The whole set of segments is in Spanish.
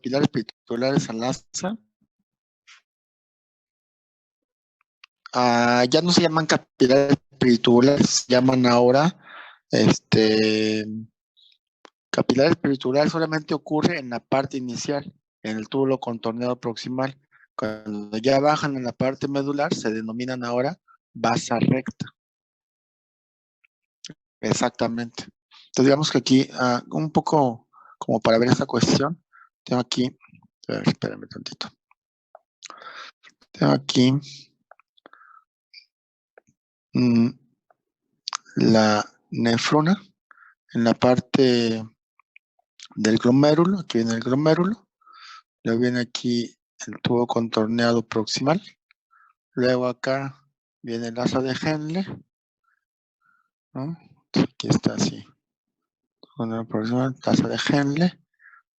capilares peritulares al asa. Ya no se llaman capilares peritulares, se llaman ahora capilares peritulares. Solamente ocurre en la parte inicial, en el túbulo contorneado proximal. Cuando ya bajan en la parte medular, se denominan ahora vasa recta. Exactamente. Entonces, digamos que aquí, un poco como para ver esta cuestión, tengo aquí, a ver, espérame tantito. Tengo aquí la nefrona en la parte del glomérulo. Aquí viene el glomérulo. Luego viene aquí el tubo contorneado proximal. Luego acá viene el asa de Henle, ¿no? Aquí está así. Contorneado proximal, asa de Henle.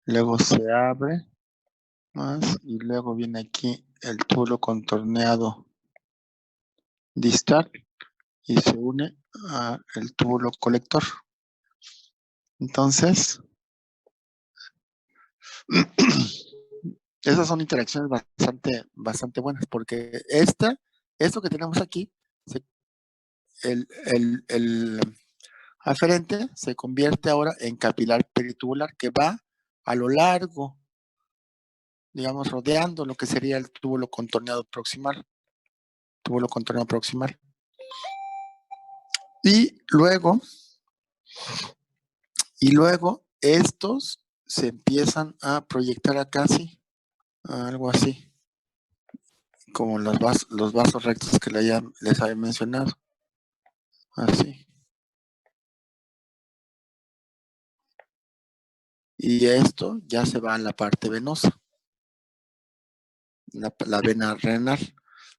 Luego se abre más y luego viene aquí el tubo contorneado distal y se une al túbulo colector. Entonces, esas son interacciones bastante buenas, porque esto que tenemos aquí, el aferente se convierte ahora en capilar peritubular que va a lo largo, digamos, rodeando lo que sería el túbulo contorneado proximal. Túbulo contorneado proximal. Y luego estos se empiezan a proyectar acá, sí, algo así, como los vasos rectos que les había mencionado. Así. Y esto ya se va a la parte venosa, la vena renal.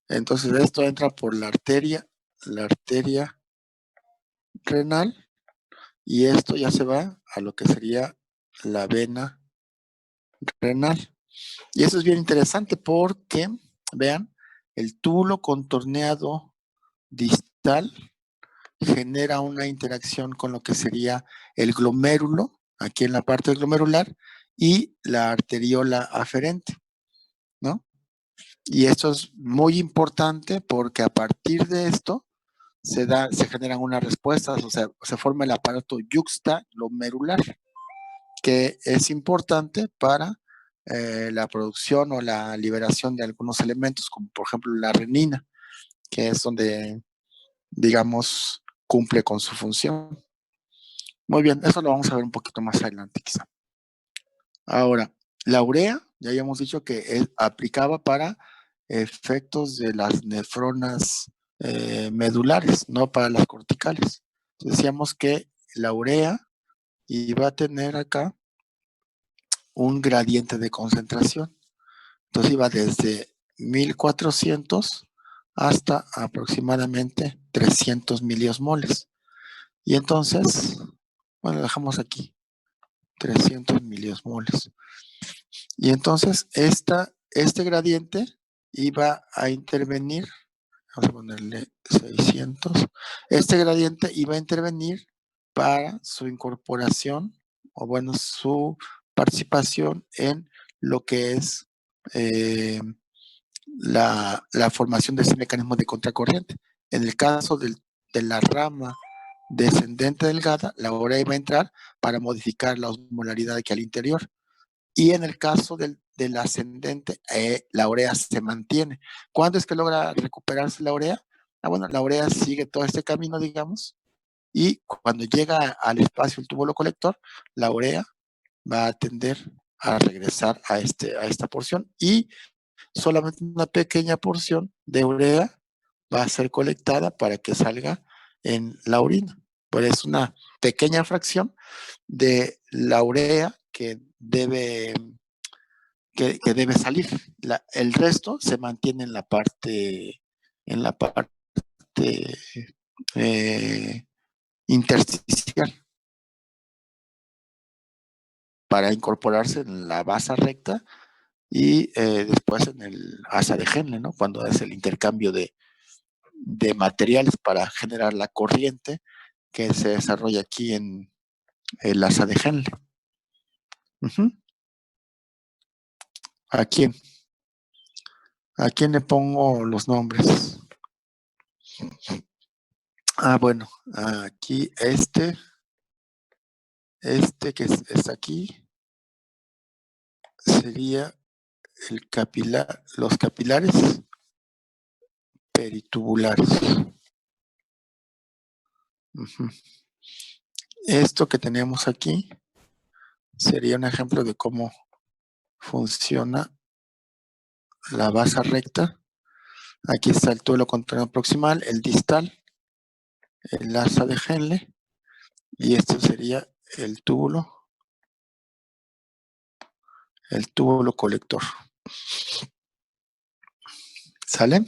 Entonces esto entra por la arteria renal, y esto ya se va a lo que sería la vena renal. Y eso es bien interesante porque, vean, el túbulo contorneado distal genera una interacción con lo que sería el glomérulo, aquí en la parte glomerular, y la arteriola aferente, ¿no? Y esto es muy importante porque a partir de esto se generan unas respuestas, o sea, se forma el aparato yuxtaglomerular, que es importante para la producción o la liberación de algunos elementos, como por ejemplo la renina, que es donde, digamos, cumple con su función. Muy bien, eso lo vamos a ver un poquito más adelante quizá. Ahora, la urea, ya habíamos dicho que aplicaba para efectos de las nefronas medulares, no para las corticales. Entonces, decíamos que la urea iba a tener acá un gradiente de concentración. Entonces iba desde 1400 hasta aproximadamente 300 miliosmoles. Y entonces, bueno, dejamos aquí 300 miliosmoles. Y entonces este gradiente iba a intervenir, vamos a ponerle 600, este gradiente iba a intervenir para su incorporación, o bueno, su participación en lo que es la formación de ese mecanismo de contracorriente. En el caso de la rama descendente delgada, la urea iba a entrar para modificar la osmolaridad aquí al interior. Y en el caso del ascendente, la urea se mantiene. ¿Cuándo es que logra recuperarse la urea? Bueno, la urea sigue todo este camino, digamos, y cuando llega al espacio el túbulo colector, la urea va a tender a regresar a esta porción, y solamente una pequeña porción de urea va a ser colectada para que salga en la orina. Pues es una pequeña fracción de la urea que debe salir. El resto se mantiene en la parte eh, intersticial para incorporarse en la vasa recta y después en el asa de Henle, ¿no? Cuando es el intercambio de materiales para generar la corriente que se desarrolla aquí en el asa de Henle. ¿A quién? ¿A quién le pongo los nombres? Ah, bueno, aquí este que está aquí sería el capilar, los capilares peritubulares. Ujú. Esto que tenemos aquí sería un ejemplo de cómo funciona la base recta. Aquí está el túbulo contorno proximal, el distal, el asa de Henle, y este sería el túbulo colector. ¿Sale?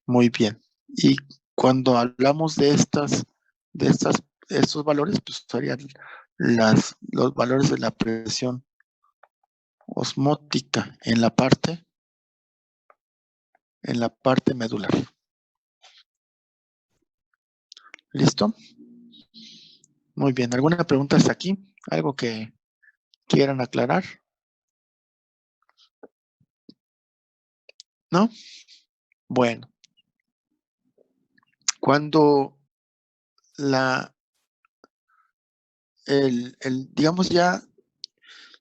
Muy bien. Y cuando hablamos de estos valores, pues serían los valores de la presión osmótica en la parte medular. ¿Listo? Muy bien. ¿Alguna pregunta hasta aquí? ¿Algo que quieran aclarar? ¿No? Bueno. Cuando digamos ya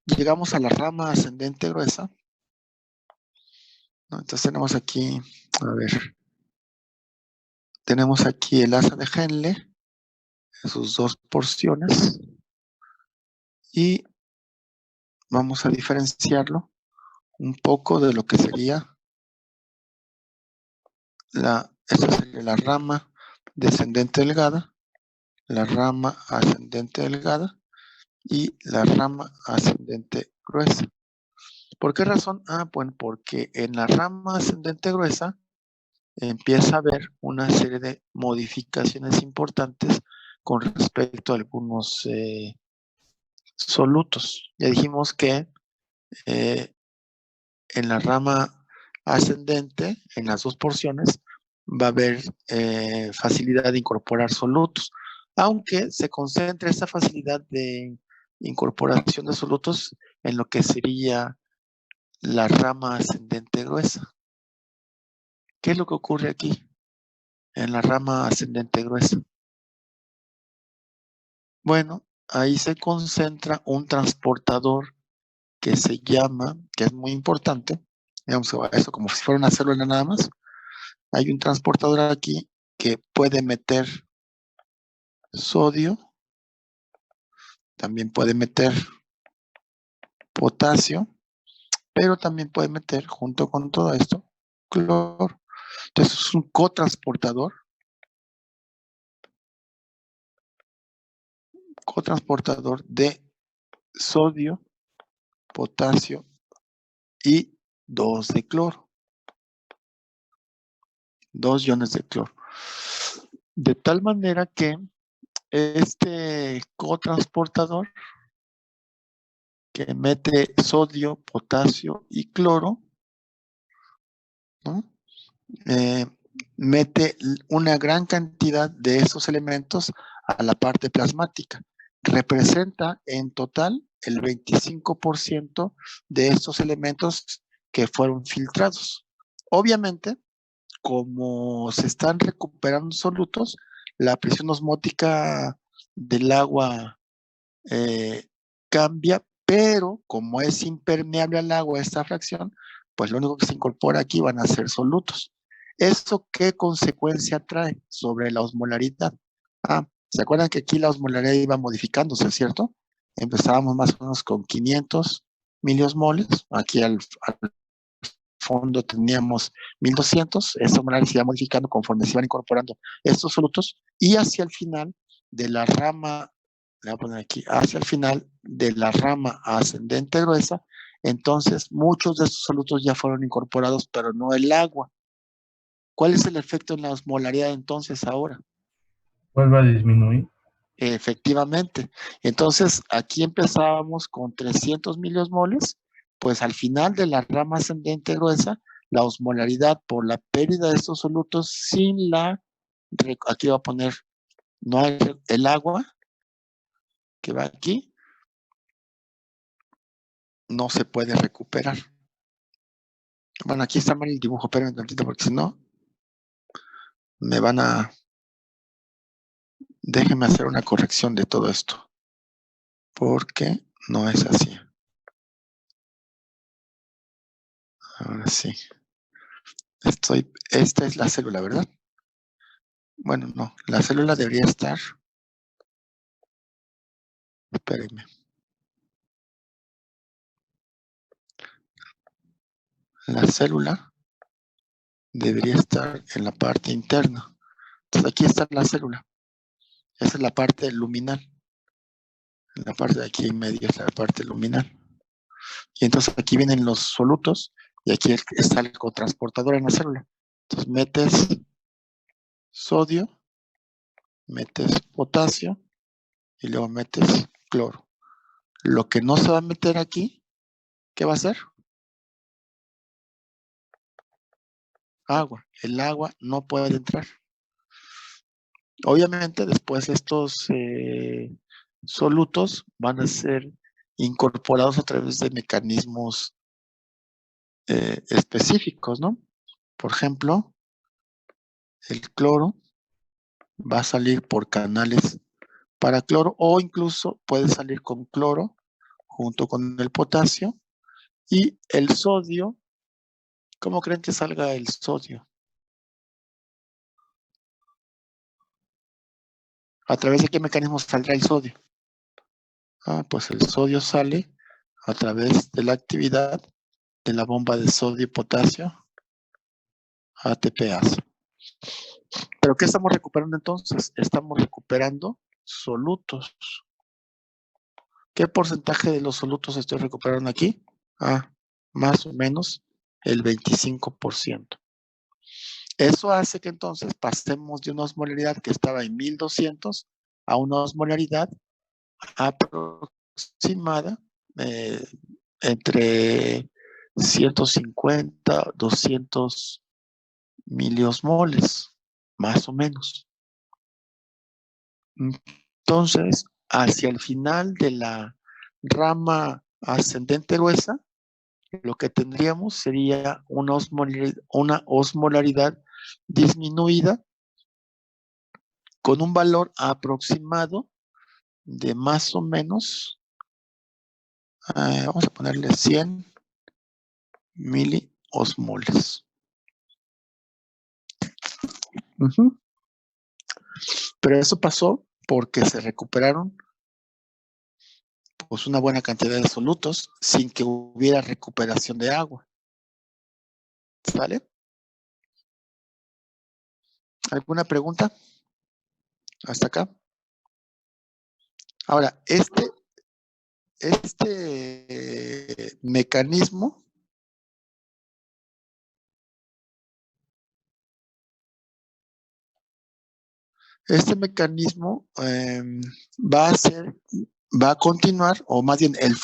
llegamos a la rama ascendente gruesa, ¿no? Entonces tenemos aquí, a ver, tenemos aquí el asa de Henle, en sus dos porciones, y vamos a diferenciarlo un poco de lo que sería esta sería la rama descendente delgada, la rama ascendente delgada y la rama ascendente gruesa. ¿Por qué razón? Bueno, porque en la rama ascendente gruesa empieza a haber una serie de modificaciones importantes con respecto a algunos solutos. Ya dijimos que en la rama ascendente, en las dos porciones, va a haber facilidad de incorporar solutos, aunque se concentra esa facilidad de incorporación de solutos en lo que sería la rama ascendente gruesa. ¿Qué es lo que ocurre aquí en la rama ascendente gruesa? Bueno, ahí se concentra un transportador que se llama, que es muy importante, digamos a eso como si fuera una célula nada más. Hay un transportador aquí que puede meter sodio, también puede meter potasio, pero también puede meter, junto con todo esto, cloro. Entonces es un cotransportador de sodio, potasio y 2 de cloro, 2 iones de cloro. De tal manera que este cotransportador que mete sodio, potasio y cloro, ¿no? Mete una gran cantidad de esos elementos a la parte plasmática. Representa en total el 25% de estos elementos que fueron filtrados. Obviamente, como se están recuperando solutos, la presión osmótica del agua cambia, pero como es impermeable al agua esta fracción, pues lo único que se incorpora aquí van a ser solutos. ¿Eso qué consecuencia trae sobre la osmolaridad? ¿Se acuerdan que aquí la osmolaridad iba modificándose, cierto? Empezábamos más o menos con 500 miliosmoles, aquí al fondo teníamos 1200, esta osmolaridad se iba modificando conforme se iban incorporando estos solutos, y hacia el final de la rama, le voy a poner aquí, hacia el final de la rama ascendente gruesa, entonces muchos de estos solutos ya fueron incorporados, pero no el agua. ¿Cuál es el efecto en la osmolaridad entonces ahora? Vuelve a disminuir. Efectivamente. Entonces, aquí empezábamos con 300 miliosmoles, pues al final de la rama ascendente gruesa, la osmolaridad por la pérdida de estos solutos sin aquí voy a poner, no hay el agua que va aquí, no se puede recuperar. Bueno, aquí está mal el dibujo, espérenme un tantito porque si no, me van a... Déjenme hacer una corrección de todo esto, porque no es así. Ahora sí. Esta es la célula, ¿verdad? Bueno, no, la célula debería estar... Espérenme. La célula debería estar en la parte interna. Entonces aquí está la célula. Esa es la parte luminal. En la parte de aquí en medio es la parte luminal. Y entonces aquí vienen los solutos y aquí está el cotransportador en la célula. Entonces metes sodio, metes potasio y luego metes cloro. Lo que no se va a meter aquí, ¿qué va a ser? Agua. El agua no puede entrar. Obviamente después estos solutos van a ser incorporados a través de mecanismos específicos, ¿no? Por ejemplo, el cloro va a salir por canales para cloro o incluso puede salir con cloro junto con el potasio y el sodio. ¿Cómo creen que salga el sodio? ¿A través de qué mecanismo saldrá el sodio? Pues el sodio sale a través de la actividad de la bomba de sodio y potasio ATPase. ¿Pero qué estamos recuperando entonces? Estamos recuperando solutos. ¿Qué porcentaje de los solutos estoy recuperando aquí? Más o menos el 25%. Eso hace que entonces pasemos de una osmolaridad que estaba en 1200 a una osmolaridad aproximada entre 150, 200 miliosmoles, más o menos. Entonces, hacia el final de la rama ascendente gruesa, lo que tendríamos sería una osmolaridad disminuida con un valor aproximado de más o menos, vamos a ponerle 100 miliosmoles. Pero eso pasó porque se recuperaron pues una buena cantidad de solutos sin que hubiera recuperación de agua. ¿Sale? ¿Alguna pregunta? Hasta acá. Ahora, este mecanismo va a continuar, o más bien el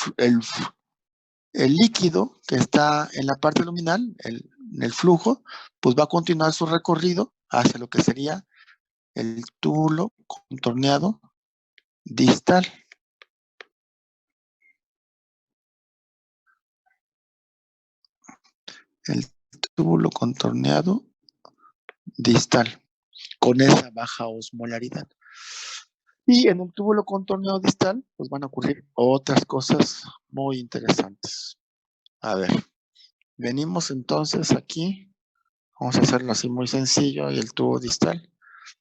líquido que está en la parte luminal, el flujo, pues va a continuar su recorrido hacia lo que sería el túbulo contorneado distal. El túbulo contorneado distal, con esa baja osmolaridad. Y en el túbulo contorneado distal, pues van a ocurrir otras cosas muy interesantes. A ver, venimos entonces aquí, vamos a hacerlo así muy sencillo, y el tubo distal.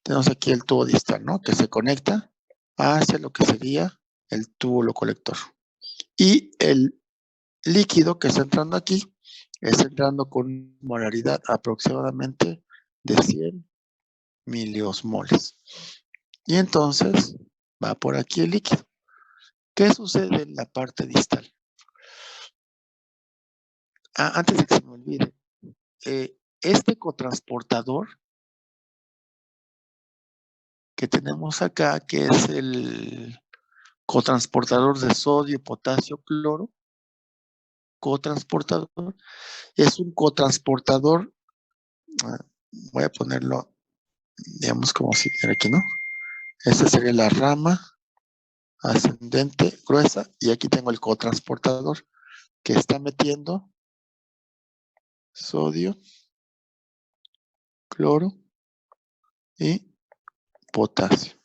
Tenemos aquí el tubo distal, ¿no? Que se conecta hacia lo que sería el túbulo colector. Y el líquido que está entrando aquí está entrando con molaridad aproximadamente de 100 miliosmoles. Y entonces va por aquí el líquido. ¿Qué sucede en la parte distal? Antes de que se me olvide, este cotransportador que tenemos acá, que es el cotransportador de sodio, potasio, cloro, cotransportador, es un cotransportador, voy a ponerlo, digamos como si era aquí, ¿no? Esta sería la rama ascendente gruesa y aquí tengo el cotransportador. que está metiendo sodio, cloro y potasio.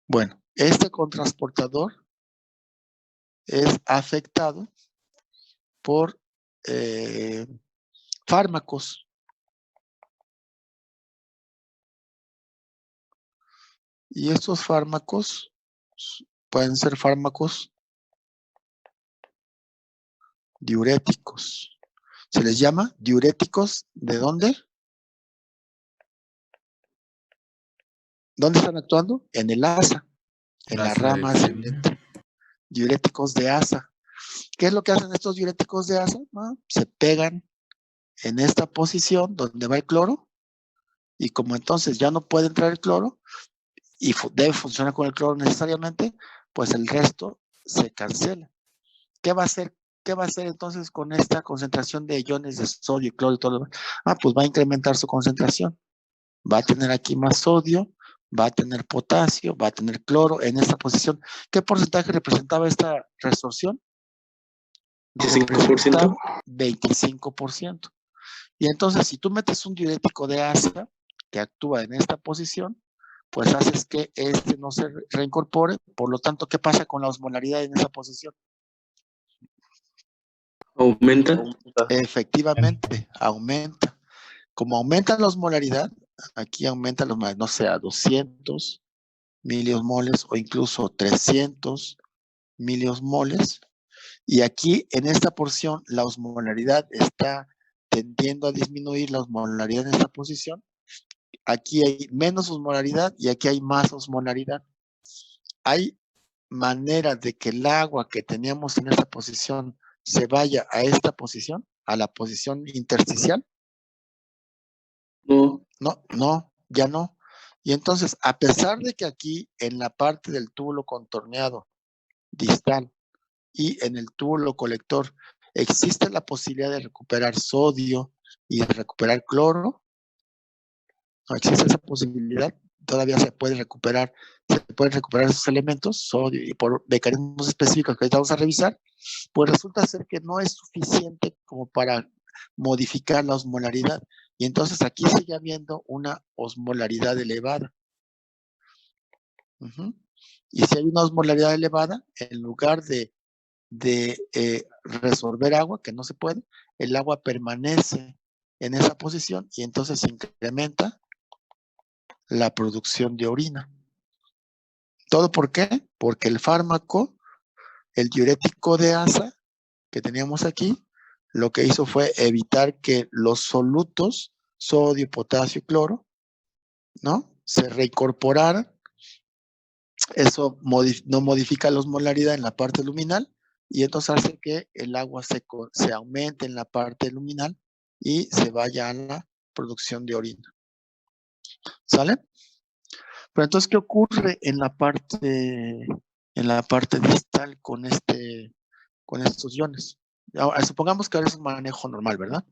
Bueno, este cotransportador es afectado por fármacos. Y estos fármacos pueden ser fármacos diuréticos. Se les llama diuréticos. ¿De dónde? ¿Dónde están actuando? En el asa, en la rama ascendente. Diuréticos de asa. ¿Qué es lo que hacen estos diuréticos de asa? Se pegan en esta posición donde va el cloro, y como entonces ya no puede entrar el cloro y debe funcionar con el cloro necesariamente, pues el resto se cancela. ¿Qué va a hacer? ¿Qué va a hacer entonces con esta concentración de iones de sodio y cloro y todo lo demás? Pues va a incrementar su concentración. Va a tener aquí más sodio, va a tener potasio, va a tener cloro en esta posición. ¿Qué porcentaje representaba esta resorción? 25%. 25%. Y entonces, si tú metes un diurético de asa que actúa en esta posición, pues haces que este no se reincorpore. Por lo tanto, ¿qué pasa con la osmolaridad en esa posición? Aumenta. Efectivamente, aumenta. Como aumenta la osmolaridad, aquí aumenta los, no sé, a 200 miliosmoles o incluso 300 miliosmoles. Y aquí en esta porción la osmolaridad está tendiendo a disminuir la osmolaridad en esta posición. Aquí hay menos osmolaridad y aquí hay más osmolaridad. Hay manera de que el agua que teníamos en esta posición se vaya a esta posición, a la posición intersticial. No. No, ya no. Y entonces, a pesar de que aquí en la parte del túbulo contorneado distal y en el túbulo colector existe la posibilidad de recuperar sodio y de recuperar cloro, no existe esa posibilidad, todavía se pueden recuperar esos elementos, sodio, y por mecanismos específicos que ahorita vamos a revisar, pues resulta ser que no es suficiente como para modificar la osmolaridad. Y entonces aquí sigue habiendo una osmolaridad elevada. Y si hay una osmolaridad elevada, en lugar de resolver agua, que no se puede, el agua permanece en esa posición y entonces se incrementa la producción de orina. ¿Todo por qué? Porque el fármaco, el diurético de asa que teníamos aquí, lo que hizo fue evitar que los solutos, sodio, potasio y cloro, ¿no?, se reincorporaran. Eso no modifica la osmolaridad en la parte luminal y entonces hace que el agua se aumente en la parte luminal y se vaya a la producción de orina. ¿Sale? Pero entonces, ¿qué ocurre en la parte distal con estos iones? Ahora, supongamos que ahora es un manejo normal, ¿verdad?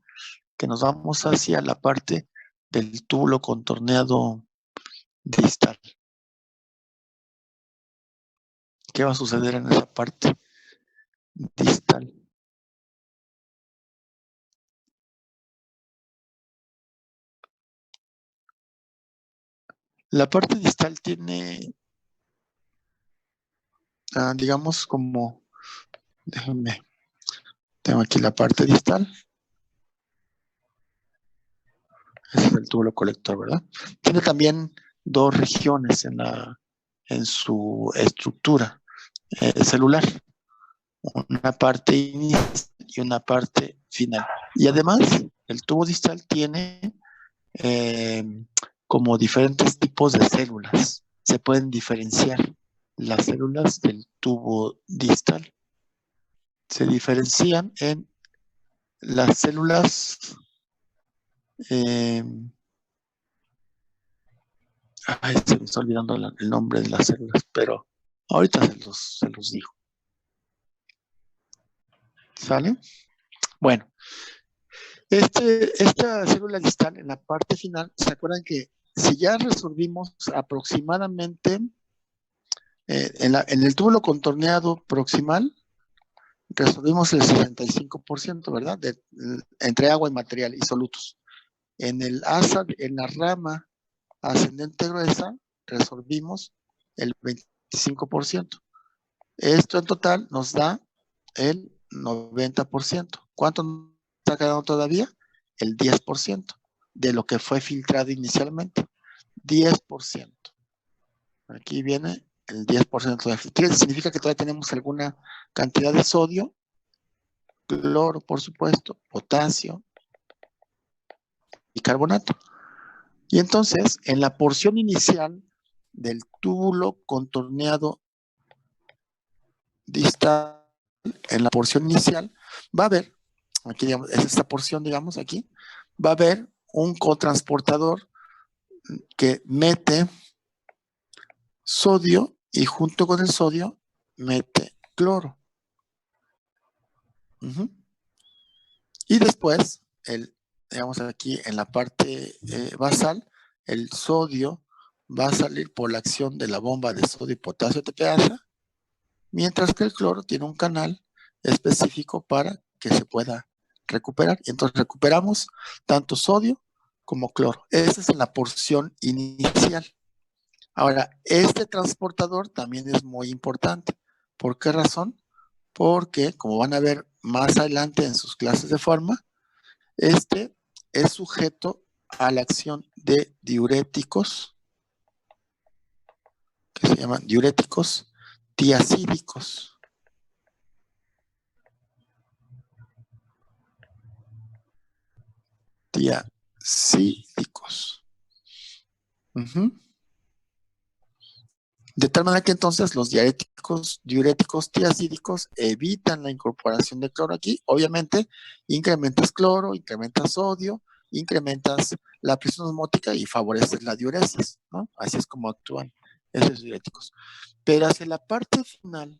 Que nos vamos hacia la parte del túbulo contorneado distal. ¿Qué va a suceder en esa parte distal? La parte distal tiene, digamos, como, déjenme, tengo aquí la parte distal. Ese es el túbulo colector, ¿verdad? Tiene también dos regiones en su estructura celular. Una parte inicial y una parte final. Y además, el tubo distal tiene como diferentes tipos de células. Se pueden diferenciar las células del tubo distal. Se diferencian en las células se me está olvidando el nombre de las células, pero ahorita se los digo. ¿Sale? Bueno, esta célula distal en la parte final, ¿se acuerdan que si ya resolvimos aproximadamente en el túbulo contorneado proximal, resolvimos el 65%, ¿verdad? Entre agua y material y solutos. En el asa, en la rama ascendente gruesa, resolvimos el 25%. Esto en total nos da el 90%. ¿Cuánto nos está quedando todavía? El 10% de lo que fue filtrado inicialmente. 10%. Aquí viene el 10% de filtrado. Significa que todavía tenemos alguna cantidad de sodio, cloro, por supuesto, potasio y carbonato. Y entonces, en la porción inicial del túbulo contorneado distal, en la porción inicial, va a haber, aquí digamos, es esta porción, digamos, aquí, va a haber un cotransportador que mete sodio y junto con el sodio mete cloro. Y después, digamos aquí en la parte basal, el sodio va a salir por la acción de la bomba de sodio y potasio TPasa, mientras que el cloro tiene un canal específico para que se pueda recuperar. Y entonces recuperamos tanto sodio como cloro. Esa es la porción inicial. Ahora, este transportador también es muy importante. ¿Por qué razón? Porque, como van a ver más adelante en sus clases de forma, este es sujeto a la acción de diuréticos, que se llaman diuréticos tiacídicos. Tiacídicos. De tal manera que entonces los diuréticos tiacídicos evitan la incorporación de cloro aquí. Obviamente, incrementas cloro, incrementas sodio, incrementas la presión osmótica y favoreces la diuresis, ¿no? Así es como actúan esos diuréticos. Pero hacia la parte final,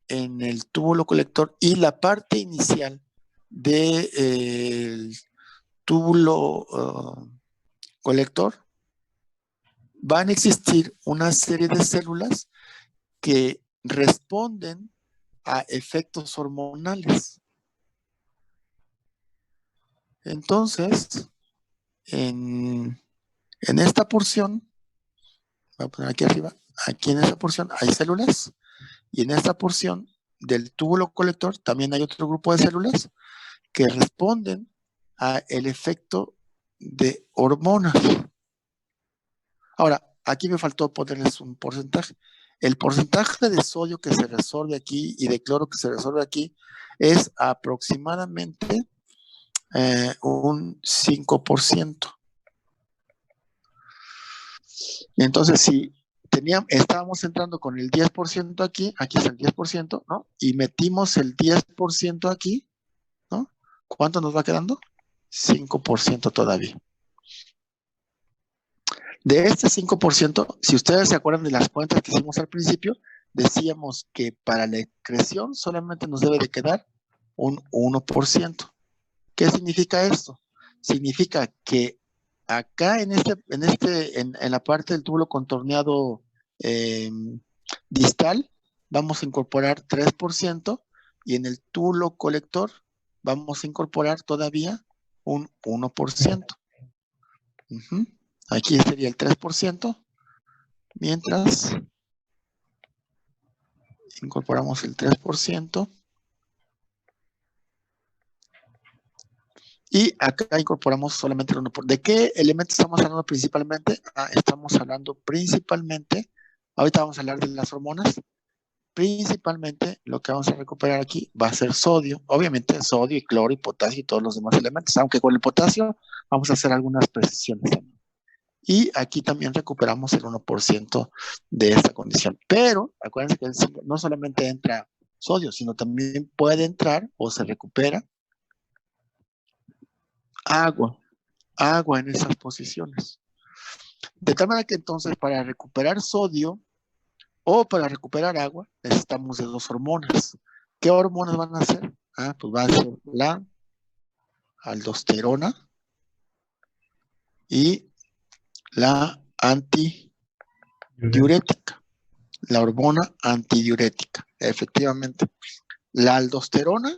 en el túbulo colector y la parte inicial del túbulo colector, van a existir una serie de células que responden a efectos hormonales. Entonces, en esta porción, voy a poner aquí arriba, aquí en esta porción hay células y en esta porción del túbulo colector también hay otro grupo de células que responden a el efecto de hormonas. Ahora, aquí me faltó ponerles un porcentaje. El porcentaje de sodio que se resuelve aquí y de cloro que se resuelve aquí es aproximadamente un 5%. Entonces, si estábamos entrando con el 10% aquí es el 10%, ¿no? Y metimos el 10% aquí, ¿no? ¿Cuánto nos va quedando? 5% todavía. De este 5%, si ustedes se acuerdan de las cuentas que hicimos al principio, decíamos que para la excreción solamente nos debe de quedar un 1%. ¿Qué significa esto? Significa que acá en la parte del túbulo contorneado distal vamos a incorporar 3% y en el túbulo colector vamos a incorporar todavía un 1%. Aquí sería el 3%, mientras incorporamos el 3%. Y acá incorporamos solamente el 1%. ¿De qué elementos estamos hablando principalmente? Estamos hablando principalmente, ahorita vamos a hablar de las hormonas, principalmente lo que vamos a recuperar aquí va a ser sodio, obviamente sodio y cloro y potasio y todos los demás elementos, aunque con el potasio vamos a hacer algunas precisiones también. Y aquí también recuperamos el 1% de esta condición. Pero acuérdense que no solamente entra sodio, sino también puede entrar o se recupera agua en esas posiciones. De tal manera que entonces para recuperar sodio o para recuperar agua necesitamos de dos hormonas. ¿Qué hormonas van a ser? Pues va a ser la aldosterona y la antidiurética. La hormona antidiurética, efectivamente. La aldosterona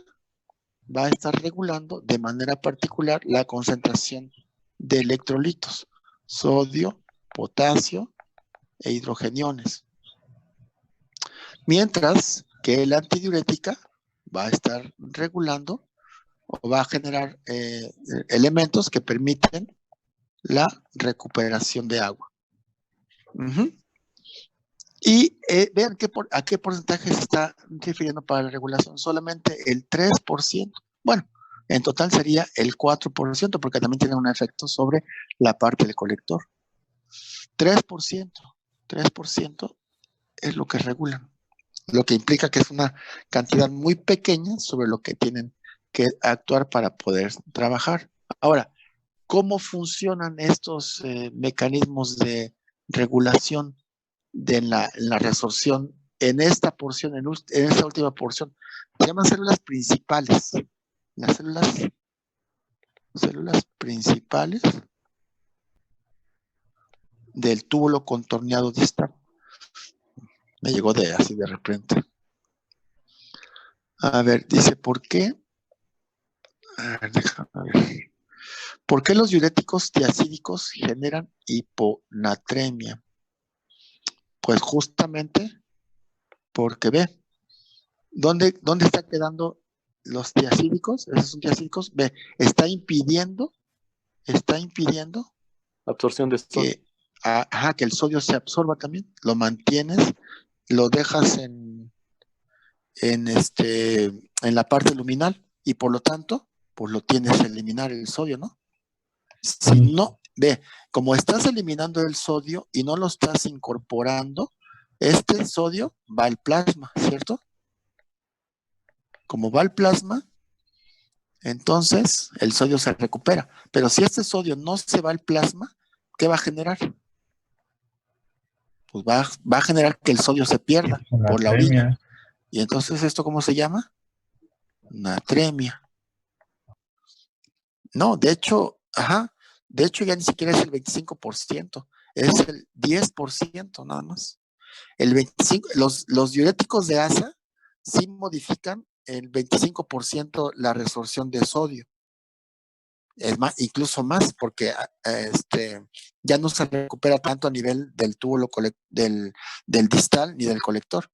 va a estar regulando de manera particular la concentración de electrolitos, sodio, potasio e hidrogeniones. Mientras que la antidiurética va a estar regulando o va a generar elementos que permiten la recuperación de agua. Y vean a qué porcentaje se está refiriendo para la regulación. Solamente el 3%. Bueno, en total sería el 4%, porque también tiene un efecto sobre la parte del colector. 3%. 3% es lo que regulan. Lo que implica que es una cantidad muy pequeña sobre lo que tienen que actuar para poder trabajar. Ahora, ¿cómo funcionan estos mecanismos de regulación de la resorción en esta porción, en esta última porción? Se llaman células principales. Las células principales del túbulo contorneado distal. Me llegó así de repente. A ver, dice, ¿por qué? A ver, déjame ver. ¿Por qué los diuréticos tiacídicos generan hiponatremia? Pues justamente porque ve, ¿dónde está quedando los tiacídicos? Esos son tiacídicos. Ve, está impidiendo Absorción de sodio. que el sodio se absorba también. Lo mantienes, lo dejas en la parte luminal y por lo tanto, pues lo tienes que eliminar el sodio, ¿no? Si no, ve, como estás eliminando el sodio y no lo estás incorporando, este sodio va al plasma, ¿cierto? Como va al plasma, entonces el sodio se recupera. Pero si este sodio no se va al plasma, ¿qué va a generar? Pues va a generar que el sodio se pierda por la orina. Y entonces, ¿esto cómo se llama? Natremia. No, de hecho ya ni siquiera es el 25%, es el 10% nada más. El 25%, los diuréticos de asa sí modifican el 25% la resorción de sodio. Es más, incluso más, porque ya no se recupera tanto a nivel del túbulo del distal ni del colector.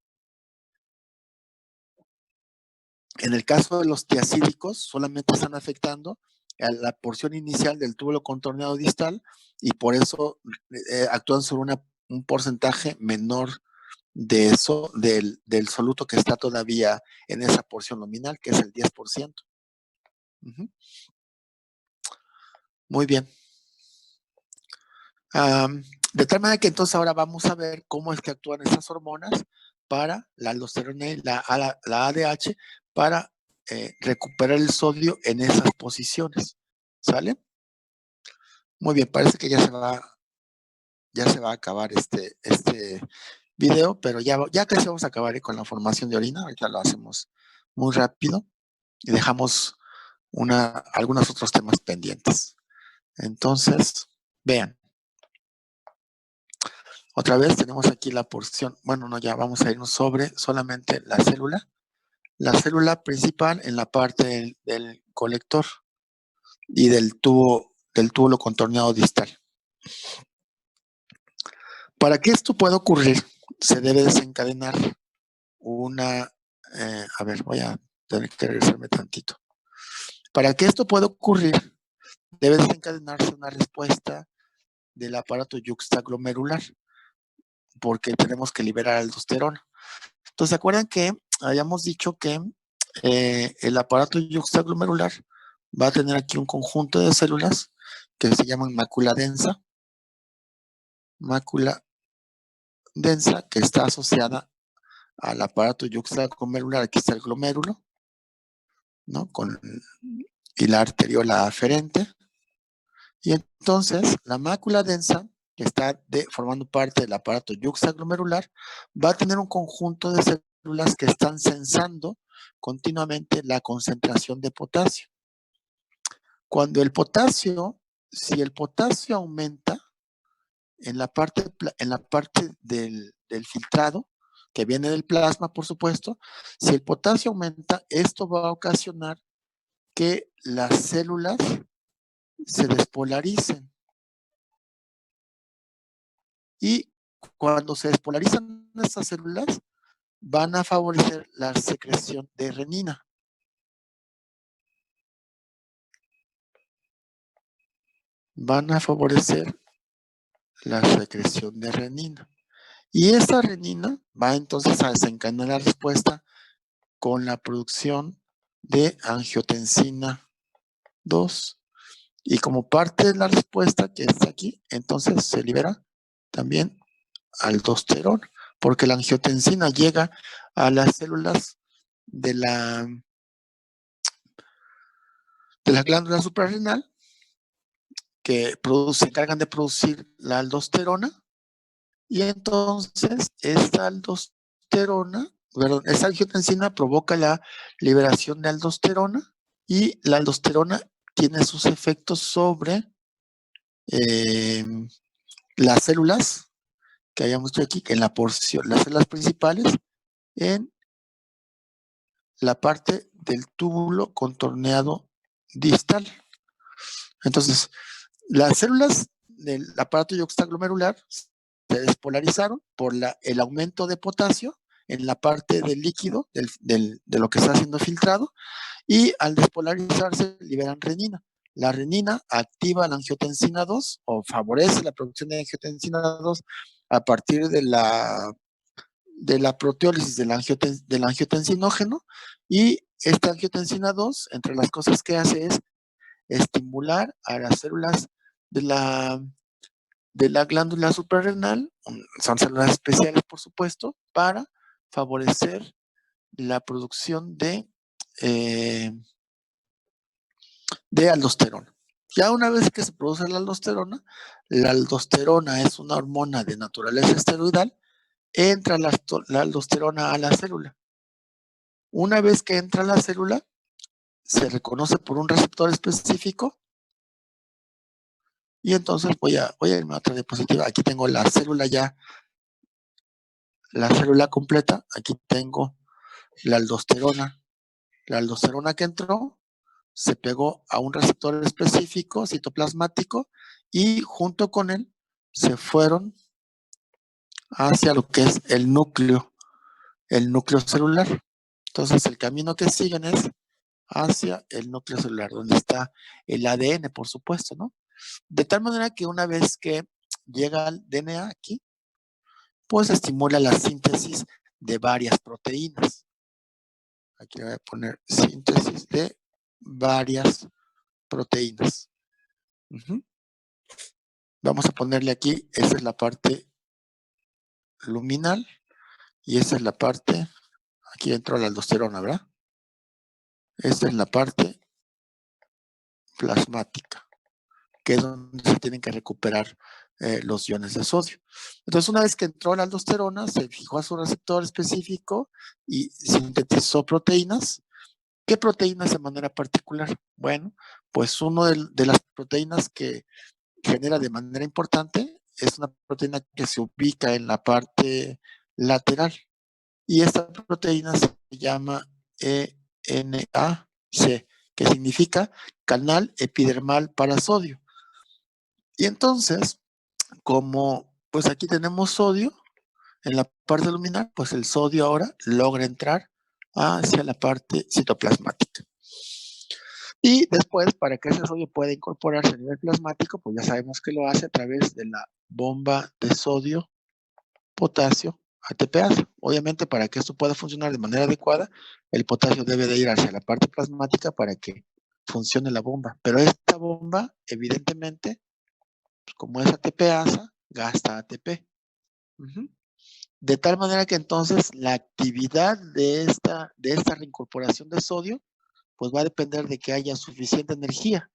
En el caso de los tiacídicos, solamente están afectando a la porción inicial del túbulo contorneado distal y por eso actúan sobre un porcentaje menor de eso, del soluto que está todavía en esa porción luminal, que es el 10%. Muy bien. De tal manera que entonces ahora vamos a ver cómo es que actúan esas hormonas para la aldosterona y la ADH para recuperar el sodio en esas posiciones. ¿Sale? Muy bien, parece que ya se va a acabar este video, pero ya casi vamos a acabar con la formación de orina. Ahorita lo hacemos muy rápido y dejamos algunos otros temas pendientes. Entonces, vean. Otra vez tenemos aquí la porción, bueno, no, ya vamos a irnos sobre solamente la célula principal en la parte del colector y del túbulo contorneado distal. Para que esto pueda ocurrir, se debe desencadenar a ver, voy a tener que regresarme tantito. Para que esto pueda ocurrir, debe desencadenarse una respuesta del aparato yuxtaglomerular, porque tenemos que liberar aldosterona. Entonces, ¿se acuerdan que habíamos dicho que el aparato yuxtaglomerular va a tener aquí un conjunto de células que se llaman mácula densa, que está asociada al aparato yuxtaglomerular? Aquí está el glomérulo, ¿no? Y la arteriola aferente. Y entonces, la mácula densa, que está formando parte del aparato yuxtaglomerular, va a tener un conjunto de células que están sensando continuamente la concentración de potasio. Si el potasio aumenta en la parte del filtrado, que viene del plasma, por supuesto. Si el potasio aumenta, esto va a ocasionar que las células se despolaricen. Y cuando se despolarizan estas células, van a favorecer la secreción de renina. Van a favorecer la secreción de renina. Y esta renina va entonces a desencadenar la respuesta con la producción de angiotensina 2. Y como parte de la respuesta que está aquí, entonces se libera también aldosterona, porque la angiotensina llega a las células de la glándula suprarrenal que se encargan de producir la aldosterona, y entonces esta angiotensina provoca la liberación de aldosterona, y la aldosterona tiene sus efectos sobre las células que hayamos dicho aquí, en la porción, las células principales, en la parte del túbulo contorneado distal. Entonces, las células del aparato yuxtaglomerular se despolarizaron por el aumento de potasio en la parte del líquido, de lo que está siendo filtrado, y al despolarizarse liberan renina. La renina activa la angiotensina 2 o favorece la producción de angiotensina 2 a partir de la proteólisis del angiotensinógeno, y esta angiotensina 2, entre las cosas que hace es estimular a las células de la glándula suprarrenal, son células especiales por supuesto, para favorecer la producción de aldosterona. Ya una vez que se produce la aldosterona es una hormona de naturaleza esteroidal, entra la aldosterona a la célula. Una vez que entra a la célula, se reconoce por un receptor específico, y entonces voy a irme a otra diapositiva. Aquí tengo la célula completa. Aquí tengo la aldosterona. La aldosterona que entró se pegó a un receptor específico citoplasmático, y junto con él se fueron hacia lo que es el núcleo celular. Entonces el camino que siguen es hacia el núcleo celular, donde está el ADN, por supuesto, ¿no? De tal manera que una vez que llega el DNA aquí, pues estimula la síntesis de varias proteínas. Aquí le voy a poner síntesis de varias proteínas. Vamos a ponerle aquí, esa es la parte luminal, y esa es la parte, aquí entró la aldosterona, ¿verdad? Esta es la parte plasmática, que es donde se tienen que recuperar los iones de sodio. Entonces, una vez que entró la aldosterona, se fijó a su receptor específico y sintetizó proteínas. ¿Qué proteínas de manera particular? Bueno, pues una de las proteínas que genera de manera importante es una proteína que se ubica en la parte lateral, y esta proteína se llama ENAC, que significa canal epidermal para sodio. Y entonces, como pues aquí tenemos sodio en la parte luminal, pues el sodio ahora logra entrar hacia la parte citoplasmática. Y después, para que ese sodio pueda incorporarse a nivel plasmático, pues ya sabemos que lo hace a través de la bomba de sodio, potasio, ATPase. Obviamente, para que esto pueda funcionar de manera adecuada, el potasio debe de ir hacia la parte plasmática para que funcione la bomba. Pero esta bomba, evidentemente, pues como es ATPase, gasta ATP. De tal manera que entonces la actividad de esta reincorporación de sodio, pues va a depender de que haya suficiente energía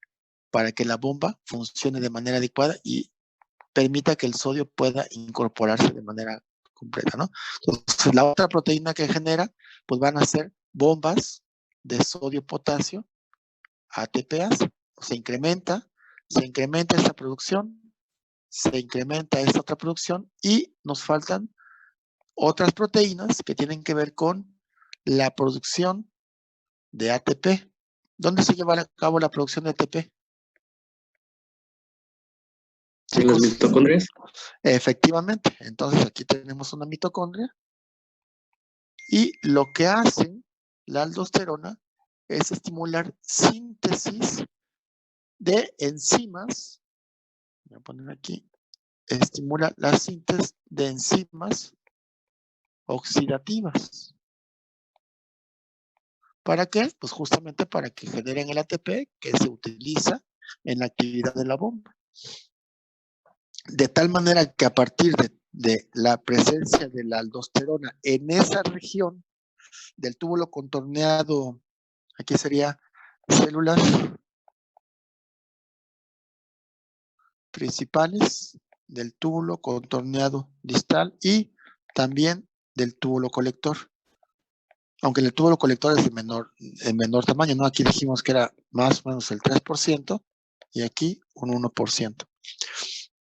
para que la bomba funcione de manera adecuada y permita que el sodio pueda incorporarse de manera completa, ¿no? Entonces, la otra proteína que genera, pues van a ser bombas de sodio-potasio, ATPase. Se incrementa esta producción, se incrementa esta otra producción, y nos faltan otras proteínas que tienen que ver con la producción de ATP. ¿Dónde se lleva a cabo la producción de ATP? ¿En las mitocondrias? Efectivamente. Entonces aquí tenemos una mitocondria y lo que hace la aldosterona es estimular síntesis de enzimas. Voy a poner aquí. Estimula la síntesis de enzimas oxidativas. ¿Para qué? Pues justamente para que generen el ATP que se utiliza en la actividad de la bomba. De tal manera que a partir de la presencia de la aldosterona en esa región del túbulo contorneado, aquí sería células principales del túbulo contorneado distal y también del túbulo colector. Aunque el túbulo colector es de menor tamaño, ¿no? Aquí dijimos que era más o menos el 3% y aquí un 1%.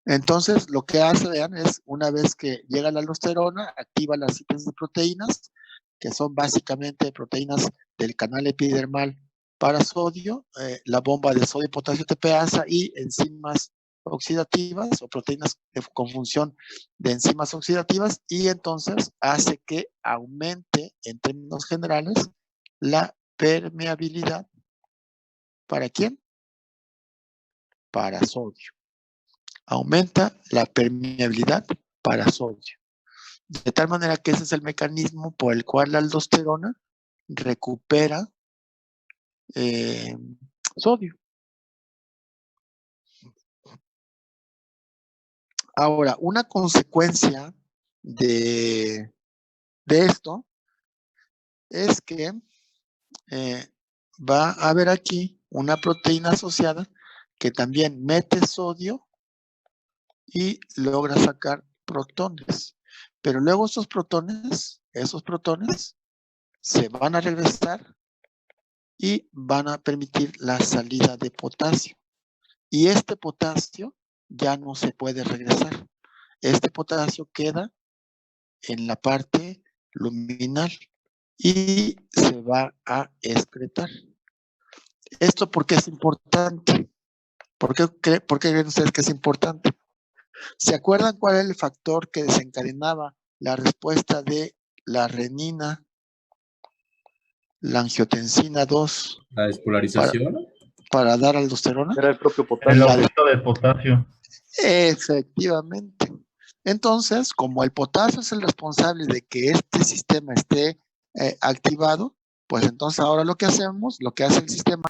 Entonces, lo que hace, vean, es una vez que llega la aldosterona, activa la síntesis de proteínas, que son básicamente proteínas del canal epidermal para sodio, la bomba de sodio, potasio, TPasa y enzimas oxidativas o proteínas con función de enzimas oxidativas, y entonces hace que aumente en términos generales la permeabilidad. ¿Para quién? Para sodio. Aumenta la permeabilidad para sodio. De tal manera que ese es el mecanismo por el cual la aldosterona recupera sodio. Ahora, una consecuencia de esto es que va a haber aquí una proteína asociada que también mete sodio y logra sacar protones. Pero luego esos protones se van a regresar y van a permitir la salida de potasio. Y este potasio ya no se puede regresar. Este potasio queda en la parte luminal y se va a excretar. ¿Esto por qué es importante? ¿Por qué creen ustedes que es importante? ¿Se acuerdan cuál es el factor que desencadenaba la respuesta de la renina, la angiotensina 2 La despolarización. para dar aldosterona? Era el propio El potasio. aumento de potasio. Efectivamente. Entonces, como el potasio es el responsable de que este sistema esté activado, pues entonces ahora lo que hace el sistema